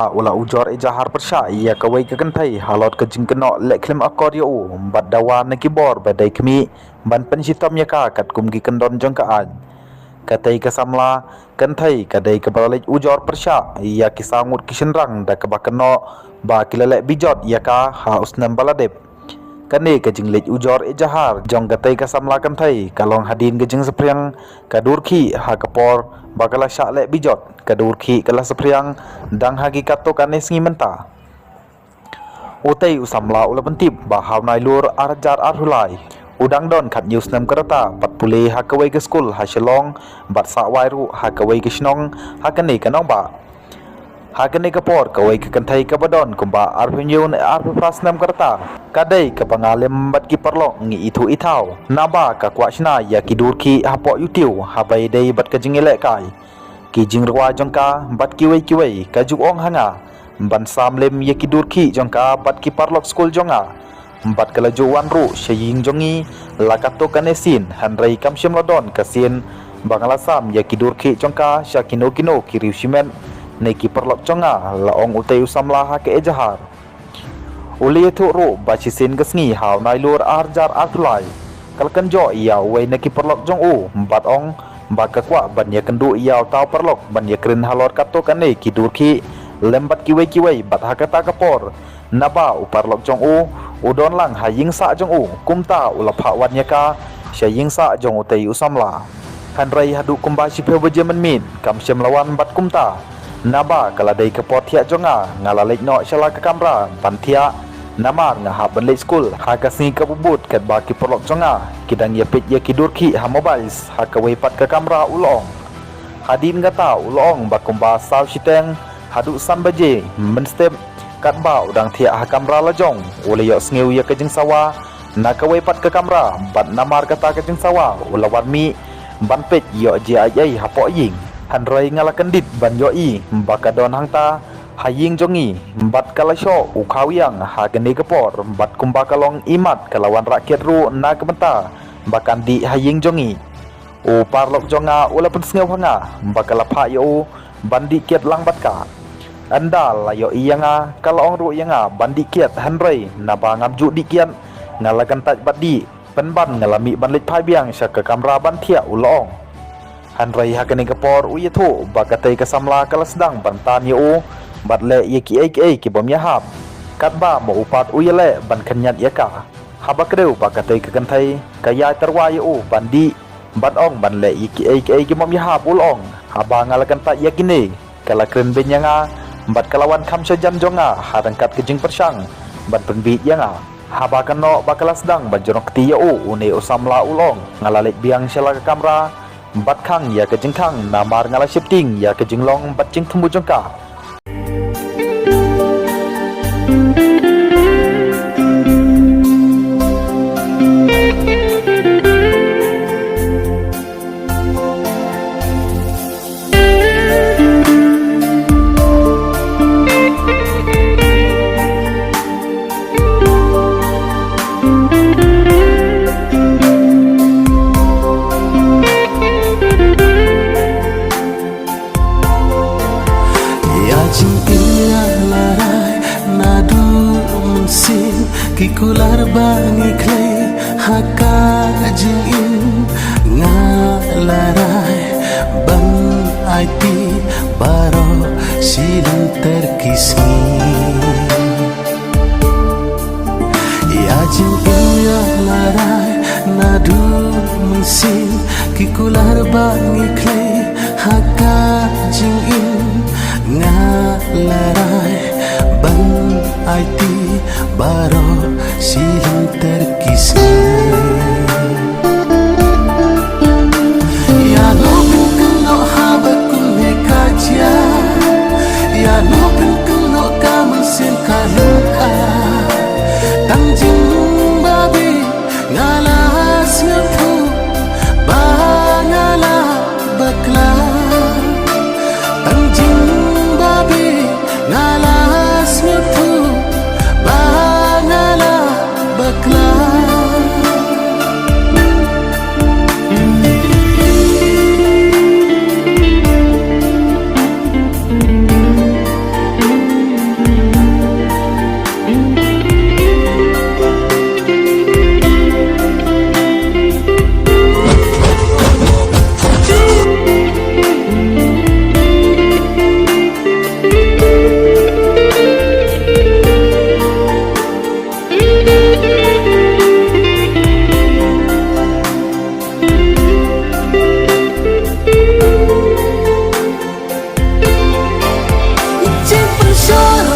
Ula ujor ijahar persya ia kawai ke kentai halot ke jingkenok lek klem akor yo bat dawan ne kibor badai kemi ban pensitom ya ka kat kumgi kendon jong ka an katai ke samla kentai kadai ke balej ujor persya ia kisangut kisenrang da ke bakeno ba kilalek bijot ya ka ha usnam baladep kane ke jinglej ujor ijahar jong katai ke samla kentai kalong hadin ke jing sepriang kadurki ha kapor bakala syak lek bijot kadurki kala sepriang dang hakikat to kane sengi menta utai usamla ula pentip bahaw nailur arjar arhulai udang don khat news nam kereta pat pule hakawai ke skul ha shelong bat sa wairu hakawai ke snong hakane kanong ba hakane ke por kawai ke kentai ke badon kumba arhunyun arhupras nam kereta kadai ke pangalem bat ki perlo ngi itu itau naba ka kwachna ya kidurki hapok yutiu habai dei bat ke jingilek kai ki jingrwa jongka bat kiwei ka jugong hanga ban samlem ye kidurki jongka bat ki parlok skul jonga bat kala juwan ru shaying jongi lakato kanesin hanrei kamshem lodon kasin bangala sam ye kidurki jongka shakino kino kiriushimen ne ki parlok jonga laong utai usamla ha ke ejahar uli thu ru bachisin gasngi haw nailur arjar artulai kalkan jo iya wei ne ki parlok jong u bat ong baka kwa ban ya kendu iau tau perlok ban ya krin halor kato kane kidurki lembat kiwei bat hakata kapor naba uparlok jong u udon lang haying sa jong u kumta ulapha wan ya ka shaying sa jong u tei usamla hanrai hadu kumba shipe bejemen min kam shem lawan bat kumta naba kaladai kapor thia jonga ngalalek no shala ka kamra ban thia namar ngahap benlek skul hakasni kabubut kat baki perlok jonga kidang yapit ya kidurki ha mobiles hakawai pat ke kamera ulong hadin gata ulong bakumba sal shiteng hadu san baje menstep kat ba udang thia ha kamera lajong ule yo sngiu ya kejeng sawa nakawai pat ke kamera bat namar kata kejeng sawa ulawan mi ban pet yo je ai hapok ying hanroi ngalakan dit ban yo i bakadon hangta haying jongi bat kalasyo ukawiang hagene kepor bat kumba kalong imat kalawan rakyat ru na kementa bakan di haying jongi u parlok jonga ula pensngeu hanga bakala pha yo bandi kiat lang bat ka andal layo iyanga kalong ru yanga bandi kiat hanrei na bangam ju dikian ngalakan taj bat di penban ngalami banlit phai biang syaka kamera ban thia ulong hanrei hagene kepor u yethu bakatai kasamla kala sedang bantan yo bat le ye ki bom yahap kat ba mo upat uyele ban kenyat yaka haba kreu bakatai ke kentai kaya terwai u bandi bat ong ban le ye ki bom yahap ulong haba ngalakan tak yakine kala kren benyanga bat kalawan kam sejan jonga harangkat kejing persang bat penbit yanga haba kano bakala sedang bajorok ti u une usamla ulong ngalalek biang shala ke kamera bat khang ya kejing khang namar ngala shifting ya kejing long bat jing tumbu jongka kikular bangi clay haka jingin ngalarai ban IT baro silang terkismi ya jingin ya larai nadu mesin kikular bangi clay haka jingin ngalarai ban IT baro silang terkismi ya lopin keno habakun hekaja ya lopin keno kamen sen kaluka tangjing babi ngalas ngetu bangala bakla tangjing babi ngalas ngetu Suara